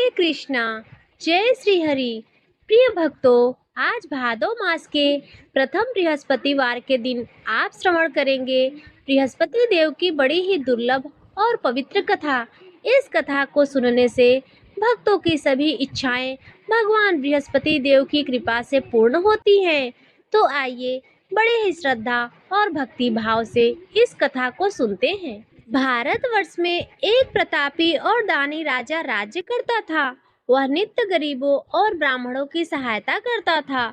कृष्णा। जय श्री हरि। प्रिय भक्तों, आज भादो मास के प्रथम बृहस्पतिवार के दिन आप श्रवण करेंगे बृहस्पति देव की बड़ी ही दुर्लभ और पवित्र कथा। इस कथा को सुनने से भक्तों की सभी इच्छाएं भगवान बृहस्पति देव की कृपा से पूर्ण होती हैं। तो आइए बड़े ही श्रद्धा और भक्ति भाव से इस कथा को सुनते हैं। भारतवर्ष में एक प्रतापी और दानी राजा राज्य करता था। वह नित्य गरीबों और ब्राह्मणों की सहायता करता था।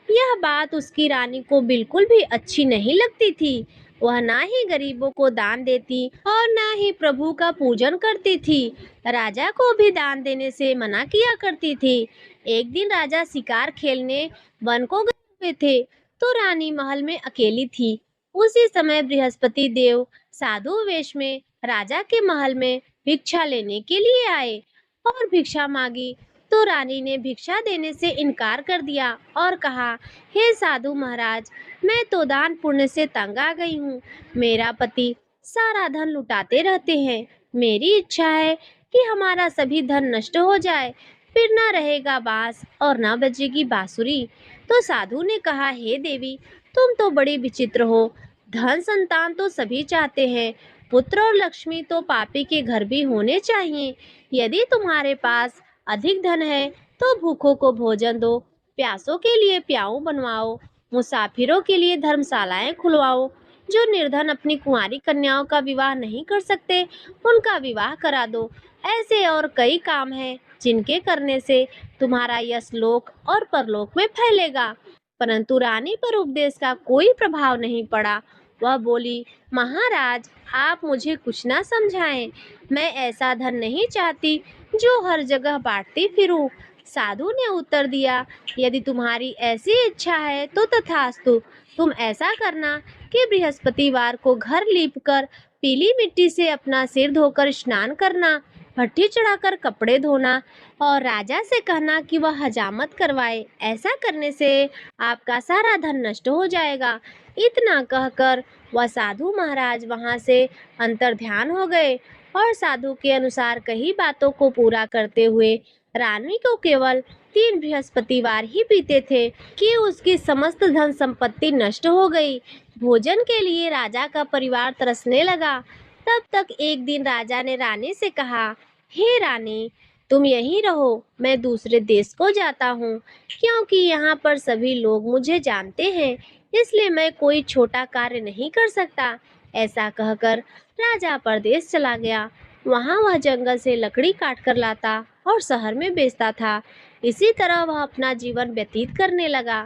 यह बात उसकी रानी को बिल्कुल भी अच्छी नहीं लगती थी। वह ना ही गरीबों को दान देती और ना ही प्रभु का पूजन करती थी। राजा को भी दान देने से मना किया करती थी। एक दिन राजा शिकार खेलने वन को गए हुए थे, तो रानी महल में अकेली थी। उसी समय बृहस्पति देव साधु वेश में राजा के महल में भिक्षा लेने के लिए आए और भिक्षा मांगी, तो रानी ने भिक्षा देने से इनकार कर दिया और कहा, हे साधु महाराज, मैं तो दान पुण्य से तंग आ गई हूँ। मेरा पति सारा धन लुटाते रहते हैं। मेरी इच्छा है कि हमारा सभी धन नष्ट हो जाए, फिर ना रहेगा बांस और ना बजेगी बांसुरी। तो साधु ने कहा, हे देवी, तुम तो बड़ी विचित्र हो। धन संतान तो सभी चाहते हैं, पुत्र और लक्ष्मी तो पापी के घर भी होने चाहिए। यदि तुम्हारे पास अधिक धन है तो भूखों को भोजन दो, प्यासों के लिए प्याऊ बनवाओ, मुसाफिरों के लिए धर्मशालाएं खुलवाओ। जो निर्धन अपनी कुंवारी कन्याओं का विवाह नहीं कर सकते, उनका विवाह करा दो। ऐसे और कई काम हैं जिनके करने से तुम्हारा यश लोक और परलोक में फैलेगा। परंतु रानी पर उपदेश का कोई प्रभाव नहीं पड़ा। वह बोली, महाराज, आप मुझे कुछ ना समझाएं। मैं ऐसा धन नहीं चाहती जो हर जगह बांटती फिरूं। साधु ने उत्तर दिया, यदि तुम्हारी ऐसी इच्छा है तो तथास्तु। तुम ऐसा करना कि बृहस्पतिवार को घर लीपकर पीली मिट्टी से अपना सिर धोकर स्नान करना, भट्ठी चढ़ाकर कपड़े धोना और राजा से कहना कि वह हजामत करवाए। ऐसा करने से आपका सारा धन नष्ट हो जाएगा। इतना कहकर वह साधु महाराज वहां से अंतर्ध्यान हो गए और साधु के अनुसार कई बातों को पूरा करते हुए रानी को केवल 3 बृहस्पतिवार ही बीते थे कि उसकी समस्त धन संपत्ति नष्ट हो गई। भोजन के लिए राजा का परिवार तरसने लगा। तब तक एक दिन राजा ने रानी से कहा, हे रानी, तुम यहीं रहो, मैं दूसरे देश को जाता हूँ, क्योंकि यहाँ पर सभी लोग मुझे जानते हैं, इसलिए मैं कोई छोटा कार्य नहीं कर सकता। ऐसा कहकर राजा परदेश चला गया। वहाँ वह जंगल से लकड़ी काट कर लाता और शहर में बेचता था। इसी तरह वह अपना जीवन व्यतीत करने लगा।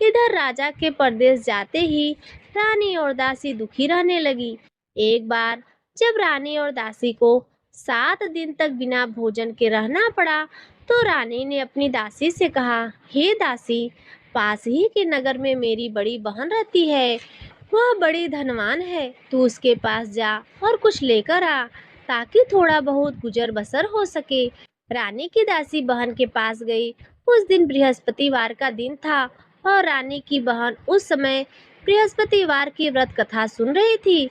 इधर राजा के परदेश जाते ही रानी और दासी दुखी रहने लगी। एक बार जब रानी और दासी को 7 दिन तक बिना भोजन के रहना पड़ा, तो रानी ने अपनी दासी से कहा, हे दासी, पास ही के नगर में मेरी बड़ी बहन रहती है। वह बड़ी धनवान है। तू उसके पास जा और कुछ लेकर आ, ताकि थोड़ा बहुत गुजर बसर हो सके। रानी की दासी बहन के पास गई। उस दिन बृहस्पतिवार का दिन था और रानी की बहन उस समय बृहस्पतिवार की व्रत कथा सुन रही थी।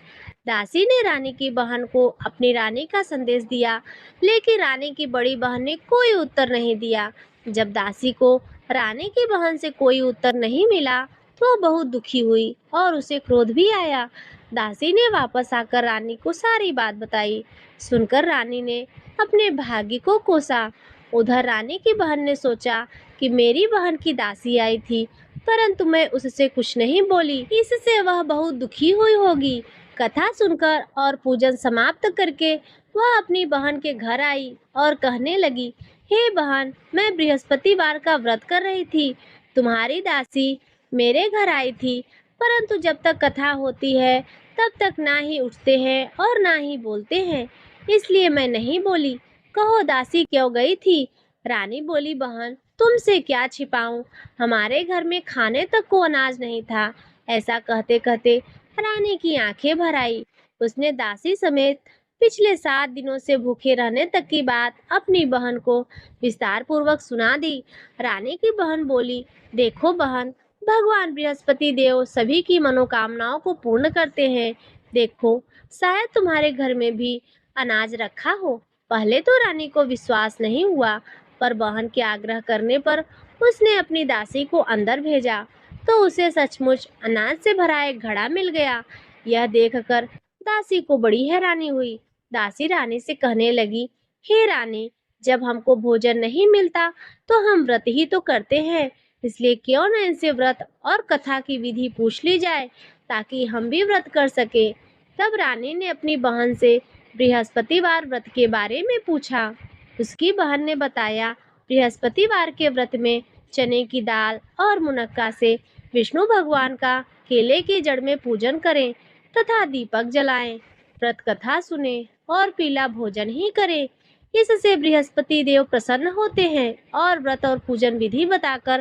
दासी ने रानी की बहन को अपनी रानी का संदेश दिया, लेकिन रानी की बड़ी बहन ने कोई उत्तर नहीं दिया। जब दासी को रानी की बहन से कोई उत्तर नहीं मिला, तो वह बहुत दुखी हुई और उसे क्रोध भी आया। दासी ने वापस आकर रानी को सारी बात बताई। सुनकर रानी ने अपने भाग्य को कोसा। उधर रानी की बहन ने सोचा कि मेरी बहन की दासी आई थी, परंतु मैं उससे कुछ नहीं बोली, इससे वह बहुत दुखी हुई होगी। कथा सुनकर और पूजन समाप्त करके वह अपनी बहन के घर आई और कहने लगी, हे बहन, मैं बृहस्पतिवार का व्रत कर रही थी। तुम्हारी दासी मेरे घर आई थी, परंतु जब तक कथा होती है तब तक ना ही उठते हैं और ना ही बोलते हैं, इसलिए मैं नहीं बोली। कहो दासी क्यों गई थी? रानी बोली, बहन, तुमसे क्या छिपाऊं, हमारे घर में खाने तक को अनाज नहीं था। ऐसा कहते कहते रानी की आंखें भर आई। उसने दासी समेत पिछले 7 दिनों से भूखे रहने तक की बात अपनी बहन को विस्तार पूर्वक सुना दी। रानी की बहन बोली, देखो बहन, भगवान बृहस्पति देव सभी की मनोकामनाओं को पूर्ण करते हैं। देखो, शायद तुम्हारे घर में भी अनाज रखा हो। पहले तो रानी को विश्वास नहीं हुआ, पर बहन के आग्रह करने पर उसने अपनी दासी को अंदर भेजा तो उसे सचमुच अनाज से भरा एक घड़ा मिल गया। यह देखकर दासी को बड़ी हैरानी हुई। दासी रानी से कहने लगी, हे रानी, जब हमको भोजन नहीं मिलता तो हम व्रत ही तो करते हैं, इसलिए क्यों न इनसे व्रत और कथा की विधि पूछ ली जाए ताकि हम भी व्रत कर सके। तब रानी ने अपनी बहन से बृहस्पतिवार व्रत के बारे में पूछा। उसकी बहन ने बताया, बृहस्पतिवार के व्रत में चने की दाल और मुनक्का से विष्णु भगवान का केले की जड़ में पूजन करें तथा दीपक जलाएं, व्रत कथा सुने और पीला भोजन ही करें। इससे बृहस्पति देव प्रसन्न होते हैं। और व्रत और पूजन विधि बताकर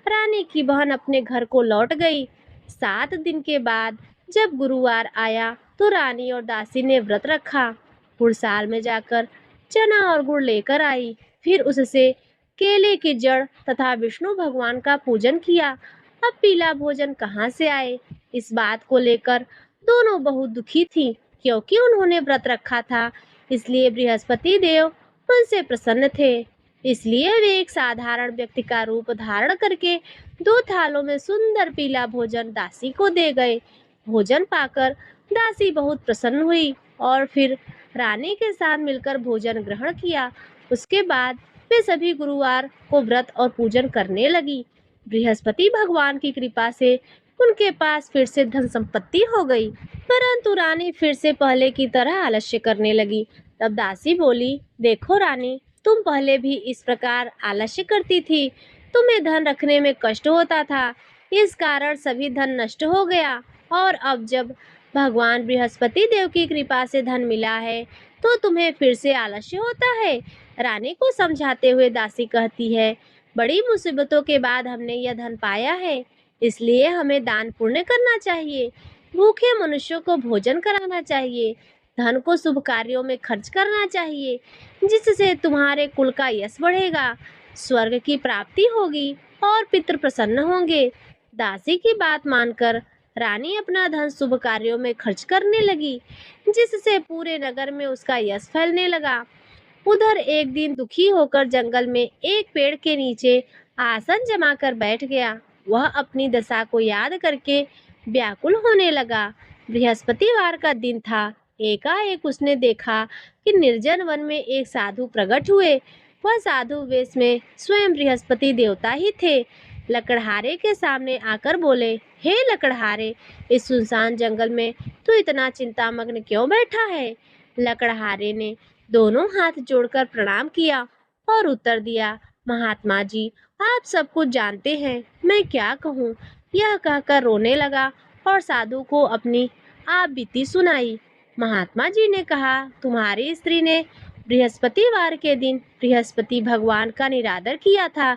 रानी की बहन अपने घर को लौट गई। 7 दिन के बाद जब गुरुवार आया तो रानी और दासी ने व्रत रखा। गुड़साल में जाकर चना और गुड़ लेकर आई, फिर उससे केले की जड़ तथा विष्णु भगवान का पूजन किया। अब पीला भोजन कहाँ से आए, इस बात को लेकर दोनों बहुत दुखी थीं, क्योंकि उन्होंने व्रत रखा था, इसलिए बृहस्पति देव उनसे प्रसन्न थे। इसलिए वे एक साधारण व्यक्ति का रूप धारण करके 2 थालों में सुंदर पीला भोजन दासी को दे गए। भोजन पाकर दासी बहुत प्रसन्न हुई और फिर रानी के साथ मिलकर भोजन ग्रहण किया। उसके बाद वे सभी गुरुवार को व्रत और पूजन करने लगी। बृहस्पति भगवान की कृपा से उनके पास फिर से धन संपत्ति हो गई, परंतु रानी फिर से पहले की तरह आलस्य करने लगी। तब दासी बोली, देखो रानी, तुम पहले भी इस प्रकार आलस्य करती थी, तुम्हें धन रखने में कष्ट होता था, इस कारण सभी धन नष्ट हो गया, और अब जब भगवान बृहस्पति देव की कृपा से धन मिला है तो तुम्हें फिर से आलस्य होता है। रानी को समझाते हुए दासी कहती है, बड़ी मुसीबतों के बाद हमने यह धन पाया है, इसलिए हमें दान पुण्य करना चाहिए, भूखे मनुष्यों को भोजन कराना चाहिए, धन को शुभ कार्यों में खर्च करना चाहिए, जिससे तुम्हारे कुल का यश बढ़ेगा, स्वर्ग की प्राप्ति होगी और पितृ प्रसन्न होंगे। दासी की बात मानकर रानी अपना धन शुभ कार्यों में खर्च करने लगी, जिससे पूरे नगर में उसका यश फैलने लगा। उधर एक दिन दुखी होकर जंगल में एक पेड़ के नीचे आसन जमाकर बैठ गया। वह अपनी दशा को याद करके व्याकुल होने लगा। बृहस्पतिवार का दिन था। एकाएक उसने देखा कि निर्जन वन में एक साधु प्रकट हुए। वह साधु वेश में स्वयं बृहस्पति देवता ही थे। लकड़हारे के सामने आकर बोले, हे लकड़हारे, इस सुनसान जंगल में तू इतना चिंतामग्न क्यों बैठा है? लकड़हारे ने दोनों हाथ जोड़कर प्रणाम किया और उत्तर दिया, महात्मा जी, आप सब कुछ जानते हैं, मैं क्या कहूँ। यह कहकर रोने लगा और साधु को अपनी आप बीती सुनाई। महात्मा जी ने कहा, तुम्हारी स्त्री ने बृहस्पतिवार के दिन बृहस्पति भगवान का निरादर किया था,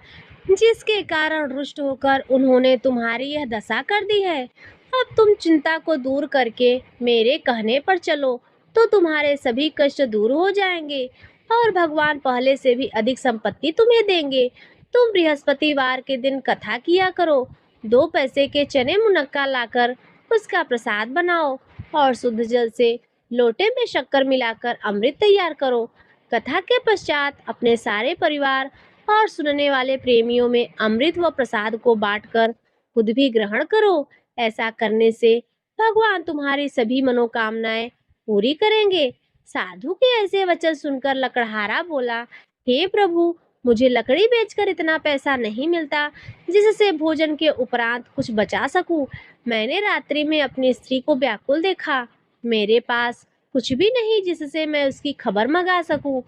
जिसके कारण रुष्ट होकर उन्होंने तुम्हारी यह दशा कर दी है। अब तुम चिंता को दूर करके मेरे कहने पर चलो तो तुम्हारे सभी कष्ट दूर हो जाएंगे और भगवान पहले से भी अधिक संपत्ति तुम्हें देंगे। तुम बृहस्पतिवार के दिन कथा किया करो, 2 पैसे के चने मुनक्का लाकर उसका प्रसाद बनाओ और शुद्ध जल से लोटे में शक्कर मिलाकर अमृत तैयार करो। कथा के पश्चात अपने सारे परिवार और सुनने वाले प्रेमियों में अमृत व प्रसाद को बांटकर खुद भी ग्रहण करो। ऐसा करने से भगवान तुम्हारी सभी मनोकामनाएं पूरी करेंगे। साधु के ऐसे वचन सुनकर लकड़हारा बोला, हे प्रभु, मुझे लकड़ी बेचकर इतना पैसा नहीं मिलता जिससे भोजन के उपरांत कुछ बचा सकूं। मैंने रात्रि में अपनी स्त्री को व्याकुल देखा। मेरे पास कुछ भी नहीं जिससे मैं उसकी खबर मंगा सकूं,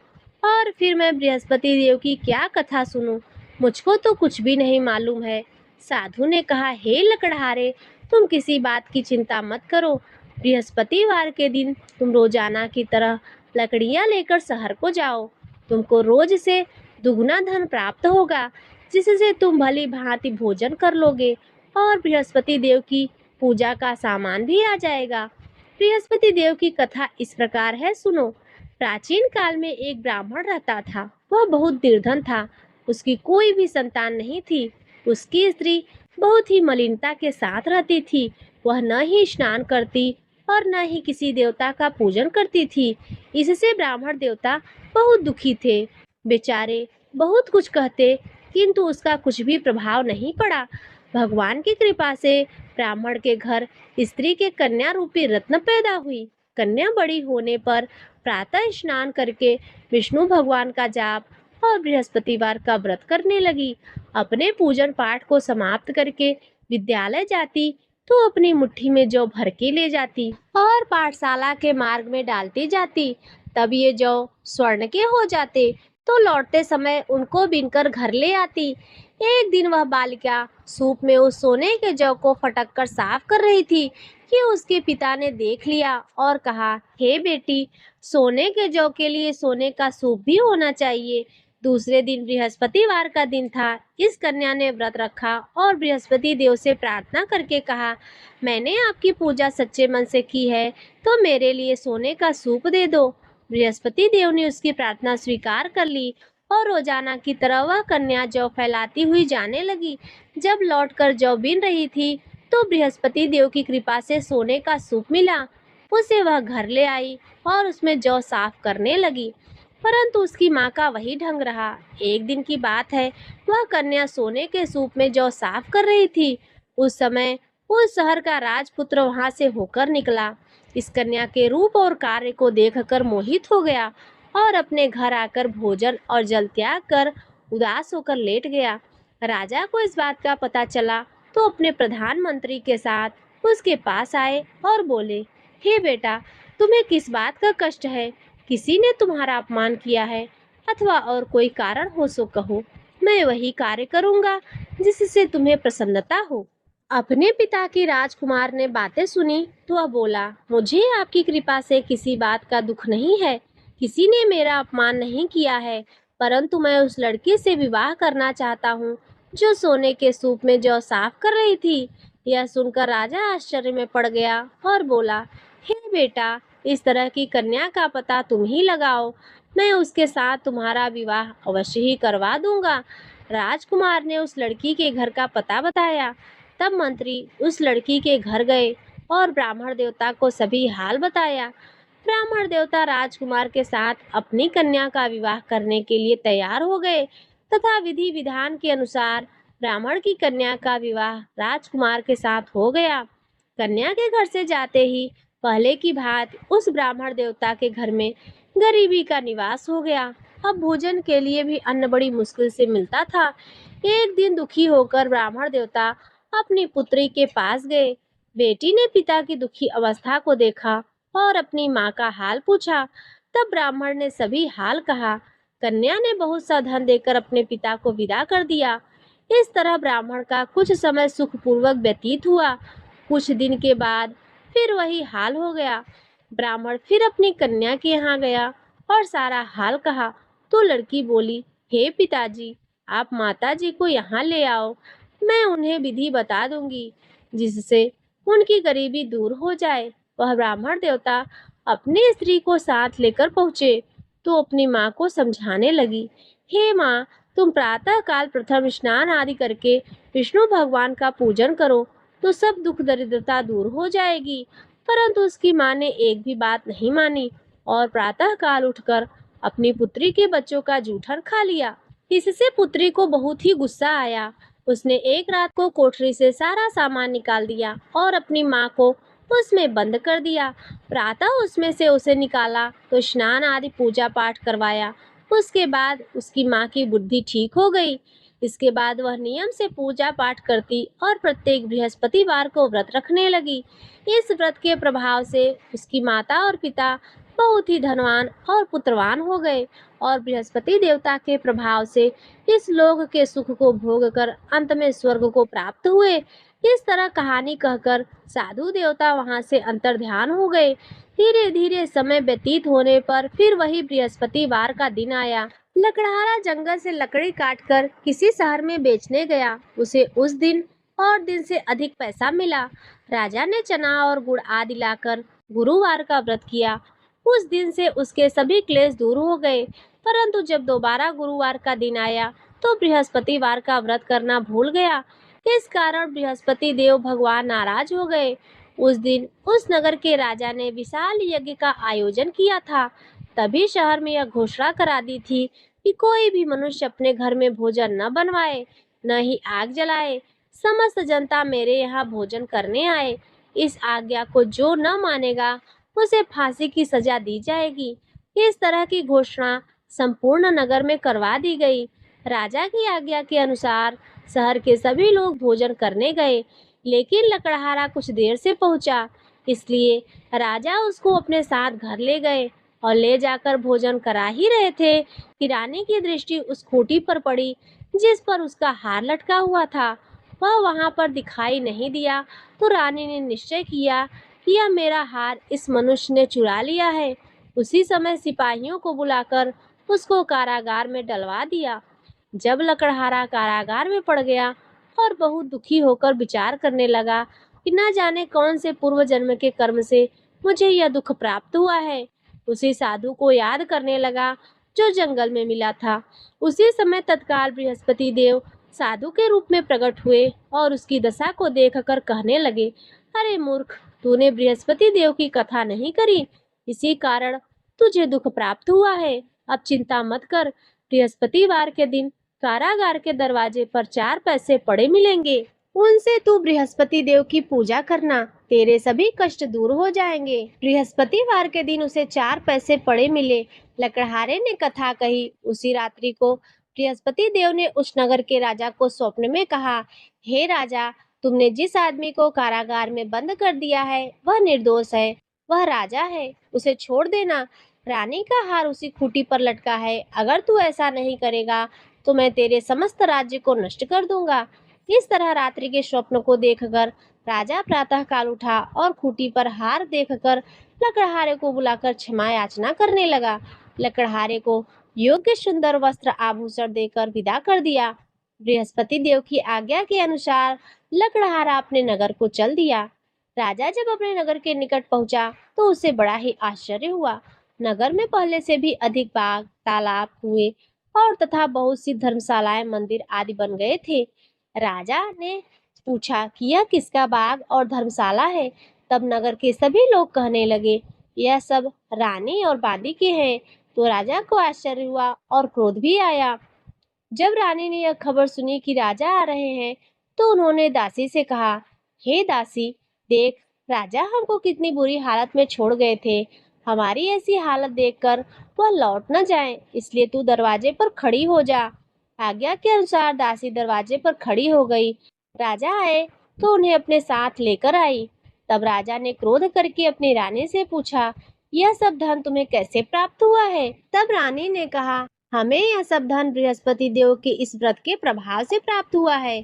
और फिर मैं बृहस्पति देव की क्या कथा सुनूं? मुझको तो कुछ भी नहीं मालूम है। साधु ने कहा, हे लकड़हारे, तुम किसी बात की चिंता मत करो। बृहस्पतिवार के दिन तुम रोजाना की तरह लकड़ियां लेकर शहर को जाओ। तुमको रोज से दुगना धन प्राप्त होगा, जिससे तुम भली भांति भोजन कर लोगे और बृहस्पति देव की पूजा का सामान भी आ जाएगा। बृहस्पति देव की कथा इस प्रकार है, सुनो। प्राचीन काल में एक ब्राह्मण रहता था। वह बहुत निर्धन था। उसकी कोई भी संतान नहीं थी। उसकी स्त्री बहुत ही मलिनता के साथ रहती थी। वह न ही स्नान करती और न ही किसी देवता का पूजन करती थी। इससे ब्राह्मण देवता बहुत दुखी थे। बेचारे बहुत कुछ कहते, किंतु उसका कुछ भी प्रभाव नहीं पड़ा। भगवान की कृपा से ब्राह्मण के घर स्त्री के कन्या रूपी रत्न पैदा हुई। कन्या बड़ी होने पर प्रातः स्नान करके विष्णु भगवान का जाप और बृहस्पतिवार का व्रत करने लगी। अपने पूजन पाठ को समाप्त करके विद्यालय जाती तो अपनी मुट्ठी में जौ भर के ले जाती और पाठशाला के मार्ग में डालती जाती। तब ये जौ स्वर्ण के हो जाते तो लौटते समय उनको बीनकर घर ले आती। एक दिन वह बालिका सूप में उस सोने के जौ को फटक कर साफ कर रही थी कि उसके पिता ने देख लिया और कहा, हे बेटी, सोने के जौ के लिए सोने का सूप भी होना चाहिए। दूसरे दिन बृहस्पतिवार का दिन था। इस कन्या ने व्रत रखा और बृहस्पति देव से प्रार्थना करके कहा, मैंने आपकी पूजा सच्चे मन से की है तो मेरे लिए सोने का सूप दे दो। बृहस्पति देव ने उसकी प्रार्थना स्वीकार कर ली और रोजाना की तरह वह कन्या जौ फैलाती हुई जाने लगी। जब लौटकर जौ बीन रही थी तो बृहस्पति देव की कृपा से सोने का सूप मिला। उसे वह घर ले आई और उसमें जौ साफ करने लगी, परंतु उसकी माँ का वही ढंग रहा। एक दिन की बात है, वह कन्या सोने के सूप में जौ साफ कर रही थी। उस समय उस शहर का राजपुत्र वहां से होकर निकला। इस कन्या के रूप और कार्य को देखकर मोहित हो गया और अपने घर आकर भोजन और जल त्याग कर उदास होकर लेट गया। राजा को इस बात का पता चला तो अपने प्रधानमंत्री के साथ उसके पास आए और बोले, हे बेटा, तुम्हें किस बात का कष्ट है? किसी ने तुम्हारा अपमान किया है अथवा और कोई कारण हो सो कहो, मैं वही कार्य करूंगा जिससे तुम्हें प्रसन्नता हो। अपने पिता की राजकुमार ने बातें सुनी तो वह बोला, मुझे आपकी कृपा से किसी बात का दुख नहीं है। किसी ने मेरा अपमान नहीं किया है, परंतु मैं उस लड़की से विवाह करना चाहता हूँ जो सोने के सूप में जौ साफ कर रही थी। यह सुनकर राजा आश्चर्य में पड़ गया और बोला, हे बेटा, इस तरह की कन्या का पता तुम ही लगाओ, मैं उसके साथ तुम्हारा विवाह अवश्य ही करवा दूंगा। राजकुमार ने उस लड़की के घर का पता बताया। तब मंत्री उस लड़की के घर गए और ब्राह्मण देवता को सभी हाल बताया। ब्राह्मण देवता राजकुमार के साथ अपनी कन्या का विवाह करने के लिए तैयार हो गए तथा विधि विधान के अनुसार ब्राह्मण की कन्या का विवाह राजकुमार के साथ हो गया। कन्या के घर से जाते ही पहले की भांति उस ब्राह्मण देवता के घर में गरीबी का निवास हो गया। अब भोजन के लिए भी अन्न बड़ी मुश्किल से मिलता था। एक दिन दुखी होकर ब्राह्मण देवता अपनी पुत्री के पास गए। बेटी ने पिता की दुखी अवस्था को देखा और अपनी माँ का हाल पूछा। तब ब्राह्मण ने सभी हाल कहा। कन्या ने बहुत सा धन देकर अपने पिता को विदा कर दिया। इस तरह ब्राह्मण का कुछ समय सुखपूर्वक व्यतीत हुआ। कुछ दिन के बाद फिर वही हाल हो गया। ब्राह्मण फिर अपनी कन्या के यहाँ गया और सारा हाल कहा तो लड़की बोली, हे पिताजी, आप माताजी को यहाँ ले आओ, मैं उन्हें विधि बता दूंगी जिससे उनकी गरीबी दूर हो जाए। वह ब्राह्मण देवता अपनी स्त्री को साथ लेकर पहुँचे तो अपनी माँ को समझाने लगी, हे माँ, तुम प्रातः काल प्रथम स्नान आदि करके विष्णु भगवान का पूजन करो तो सब दुख दरिद्रता दूर हो जाएगी। परंतु उसकी माँ ने एक भी बात नहीं मानी और प्रातः काल उठकर अपनी पुत्री के बच्चों का जूठन खा लिया। इससे पुत्री को बहुत ही गुस्सा आया। उसने एक रात को कोठरी से सारा सामान निकाल दिया और अपनी माँ को उसमें बंद कर दिया। प्रातः उसमें से उसे निकाला तो स्नान आदि पूजा पाठ करवाया। उसके बाद उसकी माँ की बुद्धि ठीक हो गई। इसके बाद वह नियम से पूजा पाठ करती और प्रत्येक बृहस्पतिवार को व्रत रखने लगी। इस व्रत के प्रभाव से उसकी माता और पिता बहुत ही धनवान और पुत्रवान हो गए और बृहस्पति देवता के प्रभाव से इस लोक के सुख को भोग कर अंत में स्वर्ग को प्राप्त हुए। इस तरह कहानी कहकर साधु देवता वहां से अंतर्ध्यान हो गए। धीरे धीरे समय व्यतीत होने पर फिर वही बृहस्पतिवार का दिन आया। लकड़हारा जंगल से लकड़ी काटकर किसी शहर में बेचने गया। उसे उस दिन और दिन से अधिक पैसा मिला। राजा ने चना और गुड़ आदि लाकर गुरुवार का व्रत किया। उस दिन से उसके सभी क्लेश दूर हो गए। परंतु जब दोबारा गुरुवार का दिन आया तो बृहस्पतिवार का व्रत करना भूल गया। इस कारण बृहस्पति देव भगवान नाराज हो गए। उस दिन उस नगर के राजा ने विशाल यज्ञ का आयोजन किया था। तभी शहर में यह घोषणा करा दी थी, कि कोई भी मनुष्य अपने घर में भोजन न बनवाए, न ही आग जलाए। समस्त जनता मेरे यहाँ भोजन करने आए। इस आज्ञा को जो न मानेगा उसे फांसी की सजा दी जाएगी। इस तरह की घोषणा संपूर्ण नगर में करवा दी गई। राजा की आज्ञा के अनुसार शहर के सभी लोग भोजन करने गए, लेकिन लकड़हारा कुछ देर से पहुंचा, इसलिए राजा उसको अपने साथ घर ले गए और ले जाकर भोजन करा ही रहे थे कि रानी की दृष्टि उस खूंटी पर पड़ी जिस पर उसका हार लटका हुआ था। वह वहां पर दिखाई नहीं दिया तो रानी ने निश्चय किया कि यह मेरा हार इस मनुष्य ने चुरा लिया है। उसी समय सिपाहियों को बुलाकर उसको कारागार में डलवा दिया। जब लकड़हारा कारागार में पड़ गया और बहुत दुखी होकर विचार करने लगा कि न जाने कौन से पूर्व जन्म के कर्म से मुझे यह दुख प्राप्त हुआ है, उसी साधु को याद करने लगा जो जंगल में मिला था। उसी समय तत्काल बृहस्पति देव साधु के रूप में प्रकट हुए और उसकी दशा को देखकर कहने लगे, अरे मूर्ख, तूने बृहस्पति देव की कथा नहीं करी, इसी कारण तुझे दुख प्राप्त हुआ है। अब चिंता मत कर, बृहस्पतिवार के दिन कारागार के दरवाजे पर 4 पैसे पड़े मिलेंगे। उनसे तू बृहस्पति देव की पूजा करना, तेरे सभी कष्ट दूर हो जाएंगे। बृहस्पतिवार के दिन उसे 4 पैसे पड़े मिले। लकड़हारे ने कथा कही। उसी रात्रि को बृहस्पति देव ने उस नगर के राजा को स्वप्न में कहा, हे राजा, तुमने जिस आदमी को कारागार में बंद कर दिया है वह निर्दोष है, वह राजा है, उसे छोड़ देना। रानी का हार उसी खूंटी पर लटका है। अगर तू ऐसा नहीं करेगा तो मैं तेरे समस्त राज्य को नष्ट कर दूंगा। इस तरह रात्रि के स्वप्न को देखकर राजा प्रातः काल उठा और खूंटी पर हार देखकर लकड़हारे को बुलाकर क्षमा याचना करने लगा। लकड़हारे को योग्य सुंदर वस्त्र आभूषण देकर विदा कर दिया। बृहस्पति देव की आज्ञा के अनुसार लकड़हारा अपने नगर को चल दिया। राजा जब अपने नगर के निकट पहुंचा तो उसे बड़ा ही आश्चर्य हुआ। नगर में पहले से भी अधिक बाग, तालाब, कुएं और तथा बहुत सी धर्मशालाएं, मंदिर आदि बन गए थे। राजा ने पूछा कि यह किसका बाग और धर्मशाला है। तब नगर के सभी लोग कहने लगे, यह सब रानी और बांदी के हैं। तो राजा को आश्चर्य हुआ और क्रोध भी आया। जब रानी ने यह खबर सुनी कि राजा आ रहे हैं तो उन्होंने दासी से कहा, हे दासी, देख, राजा हमको कितनी बुरी हालत में छोड़ गए थे। हमारी ऐसी हालत देखकर वह लौट न जाए, इसलिए तू दरवाजे पर खड़ी हो जा। आज्ञा के अनुसार दासी दरवाजे पर खड़ी हो गई। राजा आए तो उन्हें अपने साथ लेकर आई। तब राजा ने क्रोध करके अपनी रानी से पूछा, यह सब धन तुम्हें कैसे प्राप्त हुआ है? तब रानी ने कहा, हमें यह सब धन बृहस्पति देव के इस व्रत के प्रभाव से प्राप्त हुआ है।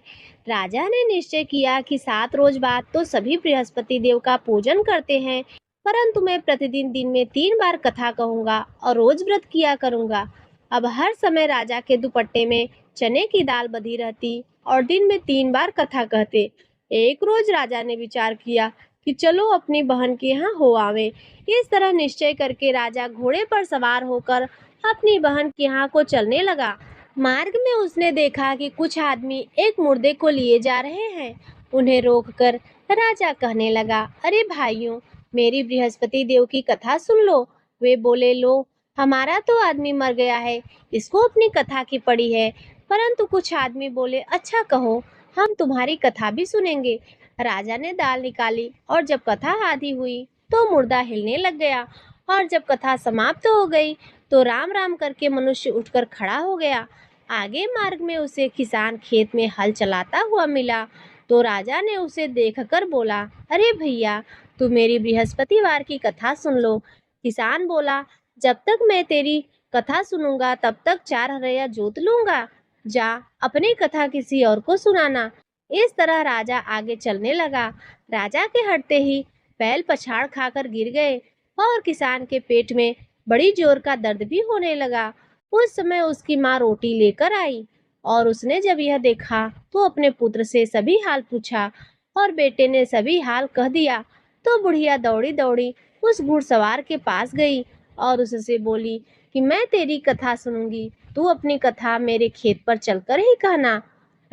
राजा ने निश्चय किया कि 7 रोज बाद तो सभी बृहस्पति देव का पूजन करते हैं, परंतु मैं प्रतिदिन दिन में 3 बार कथा कहूँगा और रोज व्रत किया करूँगा। अब हर समय राजा के दुपट्टे में चने की दाल बधी रहती और दिन में 3 बार कथा कहते। एक रोज राजा ने विचार किया कि चलो अपनी बहन के यहाँ हो आवे। इस तरह निश्चय करके राजा घोड़े पर सवार होकर अपनी बहन के यहाँ को चलने लगा। मार्ग में उसने देखा कि कुछ आदमी एक मुर्दे को लिए जा रहे हैं। उन्हें रोककर राजा कहने लगा, अरे भाइयों, मेरी बृहस्पति देव की कथा सुन लो। वे बोले, लो, हमारा तो आदमी मर गया है, इसको अपनी कथा की पड़ी है। परंतु कुछ आदमी बोले, अच्छा कहो, हम तुम्हारी कथा भी सुनेंगे। राजा ने दाल निकाली और जब कथा आधी हुई तो मुर्दा हिलने लग गया और जब कथा समाप्त हो गई तो राम राम करके मनुष्य उठकर खड़ा हो गया। आगे मार्ग में उसे किसान खेत में हल चलाता हुआ मिला तो राजा ने उसे देखकर बोला, अरे भैया, तू मेरी बृहस्पतिवार की कथा सुन लो। किसान बोला, जब तक मैं तेरी कथा सुनूंगा तब तक 4 हरया जोत लूंगा। जा, अपनी कथा किसी और को सुनाना। इस तरह राजा आगे चलने लगा। राजा के हटते ही बैल पछाड़ खाकर गिर गए और किसान के पेट में बड़ी जोर का दर्द भी होने लगा। उस समय उसकी माँ रोटी लेकर आई और उसने जब यह देखा तो अपने पुत्र से सभी हाल पूछा और बेटे ने सभी हाल कह दिया। तो बुढ़िया दौड़ी दौड़ी उस घुड़सवार के पास गई और उससे बोली कि मैं तेरी कथा सुनूंगी, तू अपनी कथा मेरे खेत पर चलकर ही कहना।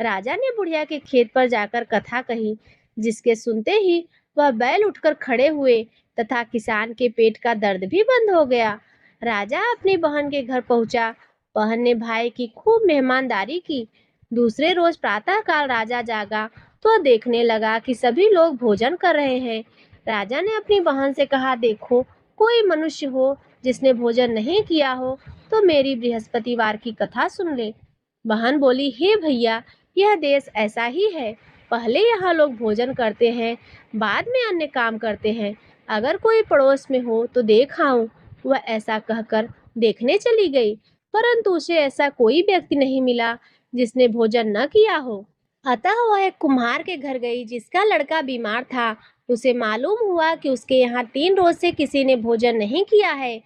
राजा ने बुढ़िया के खेत पर जाकर कथा कही, जिसके सुनते ही वह बैल उठकर खड़े हुए तथा किसान के पेट का दर्द भी बंद हो गया। राजा अपनी बहन के घर पहुंचा बहन ने भाई की खूब मेहमानदारी की। दूसरे रोज प्रातःकाल राजा जागा तो देखने लगा कि सभी लोग भोजन कर रहे हैं। राजा ने अपनी बहन से कहा, देखो, कोई मनुष्य हो जिसने भोजन नहीं किया हो तो मेरी बृहस्पतिवार की कथा सुन ले। बहन बोली, हे भैया, यह देश ऐसा ही है। पहले यहाँ लोग भोजन करते हैं, बाद में अन्य काम करते हैं। अगर कोई पड़ोस में हो तो देख आऊं। वह ऐसा कहकर देखने चली गई, परंतु उसे ऐसा कोई व्यक्ति नहीं मिला जिसने भोजन न किया हो। अतः वह एक कुम्हार के घर गई जिसका लड़का बीमार था। उसे मालूम हुआ कि उसके यहाँ 3 रोज से किसी ने भोजन नहीं किया है।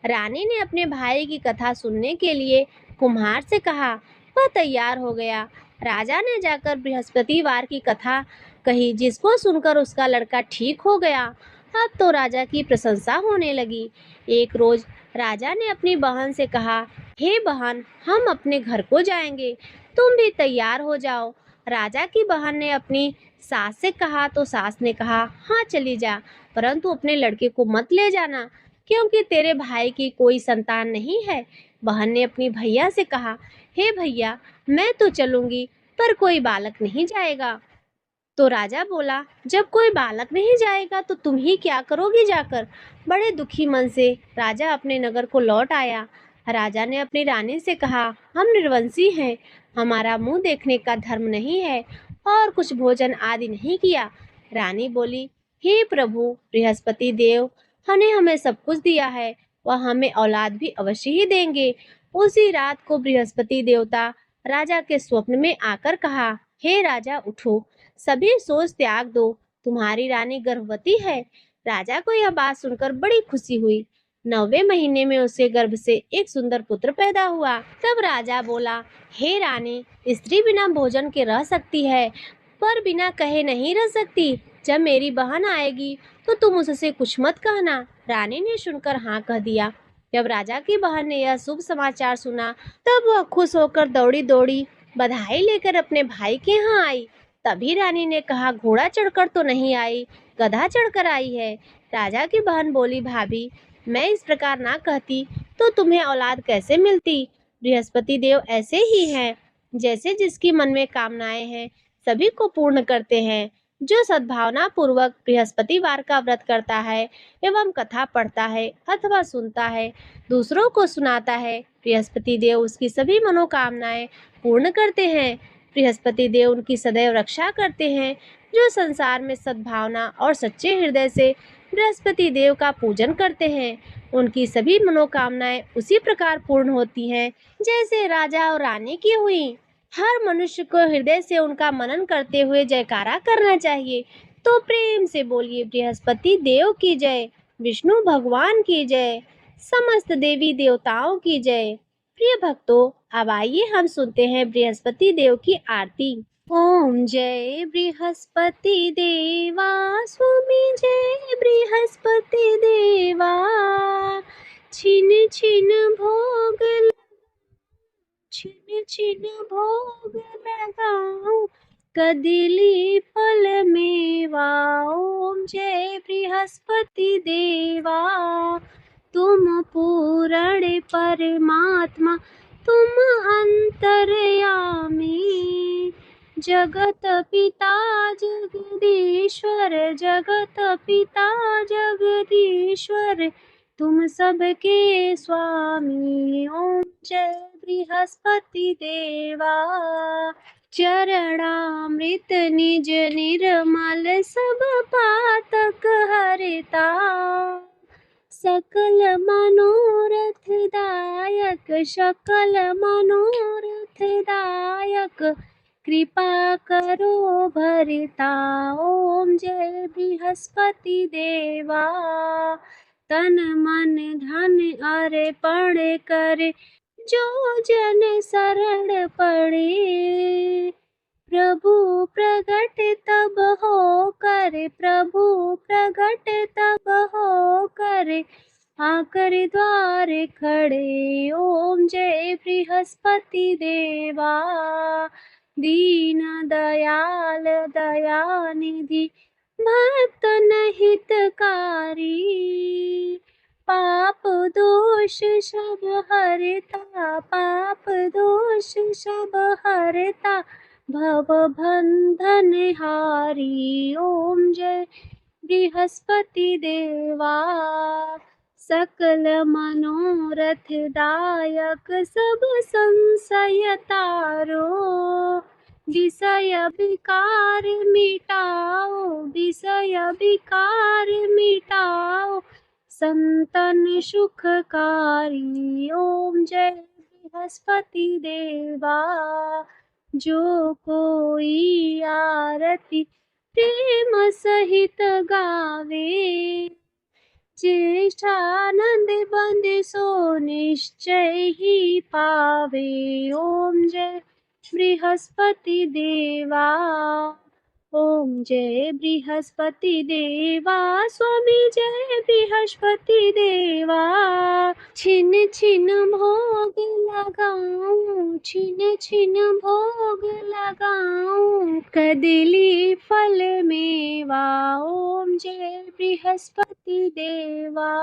रानी ने अपने भाई की कथा सुनने के लिए कुम्हार से कहा। वह तैयार हो गया। राजा ने जाकर बृहस्पतिवार की कथा कही, जिसको सुनकर उसका लड़का ठीक हो गया। अब तो राजा की प्रशंसा होने लगी। एक रोज राजा ने अपनी बहन से कहा, हे बहन, हम अपने घर को जाएंगे, तुम भी तैयार हो जाओ। राजा की बहन ने अपनी सास से कहा तो सास ने कहा, हाँ चली जा, परंतु अपने लड़के को मत ले जाना, क्योंकि तेरे भाई की कोई संतान नहीं है। बहन ने अपनी भैया से कहा, हे भैया, मैं तो चलूंगी, पर कोई बालक नहीं जाएगा। तो राजा बोला, जब कोई बालक नहीं जाएगा तो तुम ही क्या करोगी जाकर। बड़े दुखी मन से राजा अपने नगर को लौट आया। राजा ने अपनी रानी से कहा, हम निर्वंशी हैं, हमारा मुंह देखने का धर्म नहीं है और कुछ भोजन आदि नहीं किया। रानी बोली, हे प्रभु बृहस्पति देव ने हमें सब कुछ दिया है, वह हमें औलाद भी अवश्य ही देंगे। उसी रात को बृहस्पति देवता राजा के स्वप्न में आकर कहा, हे राजा, उठो, सभी सोच त्याग दो, तुम्हारी रानी गर्भवती है। राजा को यह बात सुनकर बड़ी खुशी हुई। 9वें महीने में उसके गर्भ से एक सुंदर पुत्र पैदा हुआ। तब राजा बोला, हे रानी, स्त्री बिना भोजन के रह सकती है, पर बिना कहे नहीं रह सकती। जब मेरी बहन आएगी तो तुम उससे कुछ मत कहना। रानी ने सुनकर हाँ कह दिया। जब राजा की बहन ने यह शुभ समाचार सुना, तब वह खुश होकर दौड़ी दौड़ी बधाई लेकर अपने भाई के यहाँ आई। तभी रानी ने कहा, घोड़ा चढ़कर तो नहीं आई, गधा चढ़कर आई है। राजा की बहन बोली, भाभी, मैं इस प्रकार ना कहती तो तुम्हें औलाद कैसे मिलती। बृहस्पति देव ऐसे ही हैं, जैसे जिसकी मन में कामनाएं हैं सभी को पूर्ण करते हैं। जो सद्भावना पूर्वक बृहस्पतिवार का व्रत करता है एवं कथा पढ़ता है अथवा सुनता है, दूसरों को सुनाता है, बृहस्पति देव उसकी सभी मनोकामनाएं पूर्ण करते हैं। बृहस्पति देव उनकी सदैव रक्षा करते हैं। जो संसार में सद्भावना और सच्चे हृदय से बृहस्पति देव का पूजन करते हैं, उनकी सभी मनोकामनाएं उसी प्रकार पूर्ण होती हैं जैसे राजा और रानी की हुई। हर मनुष्य को हृदय से उनका मनन करते हुए जयकारा करना चाहिए। तो प्रेम से बोलिए, बृहस्पति देव की जय, विष्णु भगवान की जय, समस्त देवी देवताओं की जय। प्रिय भक्तों, अब आइए हम सुनते हैं बृहस्पति देव की आरती। ओम जय बृहस्पति देवा, स्वामी जय बृहस्पति देवा, छिन छिन भोग छिन छिन भोग लगाऊं, कदली फल मेवा। ओम जय बृहस्पति देवा, तुम पूर्ण परमात्मा, तुम अंतर्यामी, जगत पिता जगदीश्वर, जगत पिता जगदीश्वर, तुम सबके स्वामी। ओम जय बृहस्पति देवा, चरणामृत निज निर्मल, सब पातक हरता, सकल मनोरथ दायक, सकल मनोरथ दायक, कृपा करो भरता। ओम जय बृहस्पति देवा, तन मन धन अर्पण कर, जो जन शरण पड़े, प्रभु प्रगट तब हो कर, प्रभु प्रगट तब हो कर, आकर द्वार खड़े। ओम जय बृहस्पति देवा, दीन दयाल दयानिधि, भक्त हितकारी, पाप दोष सब हरता, पाप दोष सब हरता, भव बंधन हारी। ओम जय बृहस्पति देवा, सकल मनोरथ दायक, सब संशय तारो। विषय विकार मिटाओ, विषय विकार मिटाओ, संतन सुखकारी। ओम जय बृहस्पति देवा, जो कोई आरती प्रेम सहित गावे, ज्येष्ठानंद बंद सो निश्चय ही पावे। ओम जय बृहस्पति देवा, ओम जय बृहस्पति देवा, स्वामी जय बृहस्पति देवा। छिन छिन भोग लगाऊं, छिन छिन भोग लगाऊं, कदली फल मेवा। ओम जय बृहस्पति देवा।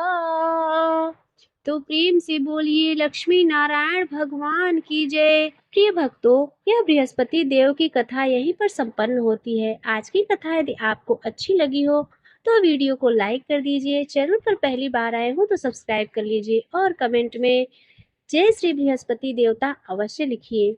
तो प्रेम से बोलिए लक्ष्मी नारायण भगवान की जय। प्रिय भक्तों, यह बृहस्पति देव की कथा यहीं पर संपन्न होती है। आज की कथा यदि आपको अच्छी लगी हो तो वीडियो को लाइक कर दीजिए, चैनल पर पहली बार आए हो तो सब्सक्राइब कर लीजिए और कमेंट में जय श्री बृहस्पति देवता अवश्य लिखिए।